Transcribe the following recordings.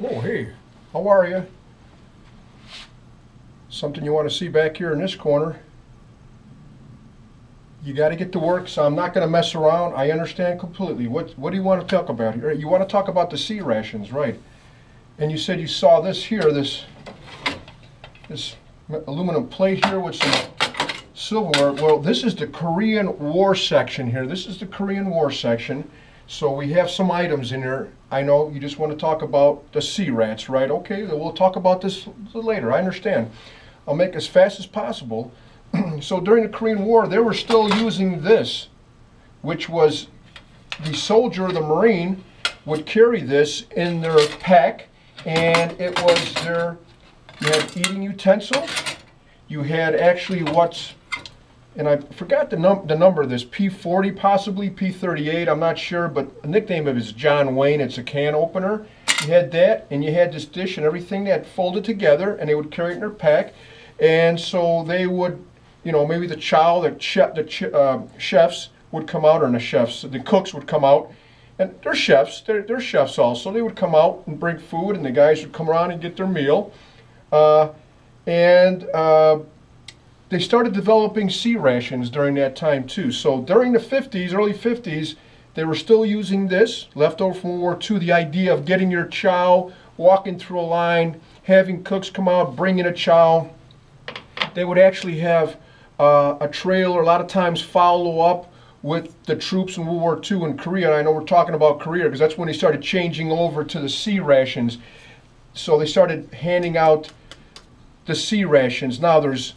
Oh, hey, how are you? Something you want to see back here in this corner. You got to get to work, so I'm not going to mess around. I understand completely. What do you want to talk about here? You want to talk about the C rations, right? And you said you saw this here, this aluminum plate here with some silverware. Well, this is the Korean War section here. This is the Korean War section. So we have some items in here. I know you just want to talk about the sea rats, right? Okay, we'll talk about this later. I understand. I'll make as fast as possible. So during the Korean War, they were still using this, which was the soldier, the Marine, would carry this in their pack, and it was their, you had eating utensils, you had actually what's, and I forgot the number of this, P40 possibly, P38, I'm not sure, but the nickname of it is John Wayne. It's a can opener. You had that, and you had this dish and everything that folded together, and they would carry it in their pack. And so they would, you know, maybe the chow, the chefs would come out, or the chefs, the cooks would come out, and they're chefs, they're chefs also. So they would come out and bring food, and the guys would come around and get their meal. They started developing sea rations during that time too. So during the 50s, early 50s, they were still using this, left over from World War II, the idea of getting your chow, walking through a line, having cooks come out, bringing a chow. They would actually have a trailer, a lot of times follow up with the troops in World War II in Korea. And I know we're talking about Korea because that's when they started changing over to the sea rations. So they started handing out the sea rations. Now there's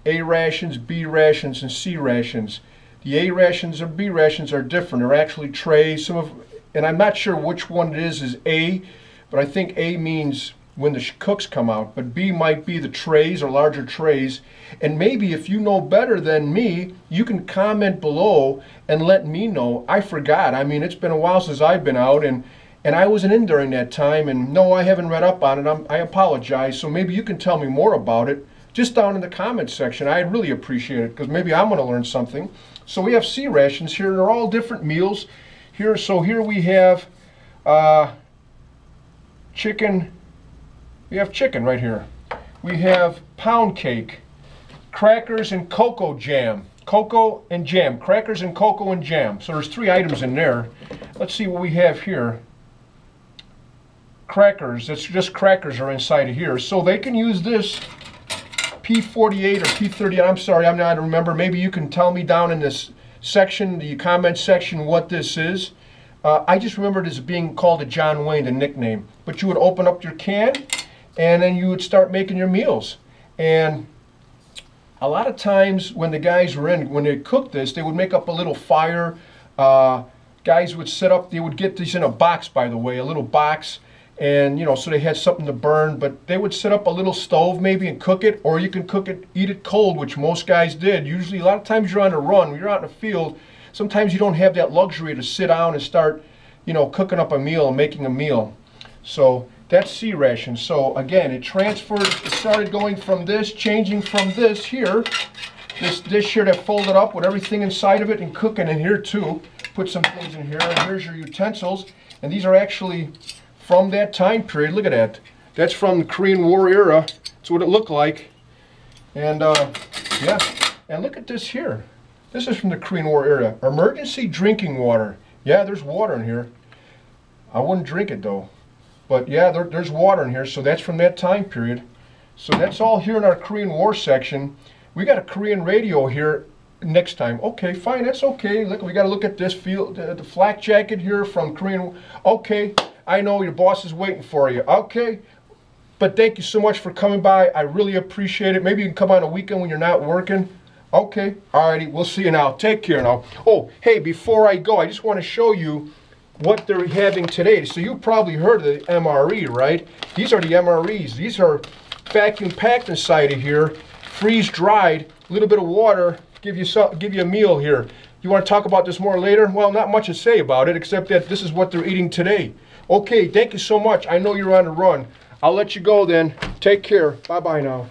A rations, B rations, and C rations. The A rations or B rations are different. They're actually trays. And I'm not sure which one it is A, but I think A means when the cooks come out, but B might be the trays or larger trays. And maybe if you know better than me, you can comment below and let me know. I forgot. I mean, it's been a while since I've been out, and I wasn't in during that time, and no, I haven't read up on it. I apologize. So maybe you can tell me more about it just down in the comments section. I'd really appreciate it, because maybe I'm going to learn something. So we have sea rations here. They're all different meals here. So here we have chicken. We have chicken right here. We have pound cake, crackers and cocoa jam. Cocoa and jam. Crackers and cocoa and jam. So there's 3 items in there. Let's see what we have here. Crackers. It's just crackers are inside of here. So they can use this P48 or P30. I'm sorry, I'm not remember. Maybe you can tell me down in this section, the comment section, what this is. I just remember it as being called a John Wayne, the nickname. But you would open up your can, and then you would start making your meals. And a lot of times when the guys were in, when they cooked this, they would make up a little fire. Guys would set up, they would get these in a box, by the way, a little box. And, you know, so they had something to burn, but they would set up a little stove maybe and cook it, or you can cook it, eat it cold, which most guys did. Usually, a lot of times you're on a run, when you're out in the field, sometimes you don't have that luxury to sit down and start, you know, cooking up a meal and making a meal. So that's sea ration. So again, it transferred, it started going from this, changing from this here, this dish here that folded up with everything inside of it, and cooking in here too. Put some things in here, and here's your utensils. And these are actually from that time period. Look at that. That's from the Korean War era. That's what it looked like. And yeah, and look at this here. This is from the Korean War era. Emergency drinking water. Yeah, there's water in here. I wouldn't drink it though. But yeah, there's water in here, so that's from that time period. So that's all here in our Korean War section. We got a Korean radio here next time. Okay, fine, that's okay. Look, we got to look at this field, the flak jacket here from Korean. Okay, I know your boss is waiting for you. Okay, but thank you so much for coming by. I really appreciate it. Maybe you can come on a weekend when you're not working. Okay, alrighty, we'll see you now. Take care now. Oh, hey, before I go, I just want to show you what they're having today. So you probably heard of the MRE, right? These are the MREs. These are vacuum packed inside of here, freeze dried, a little bit of water, give you a meal here. You want to talk about this more later? Well, not much to say about it, except that this is what they're eating today. Okay, thank you so much. I know you're on the run. I'll let you go then. Take care. Bye-bye now.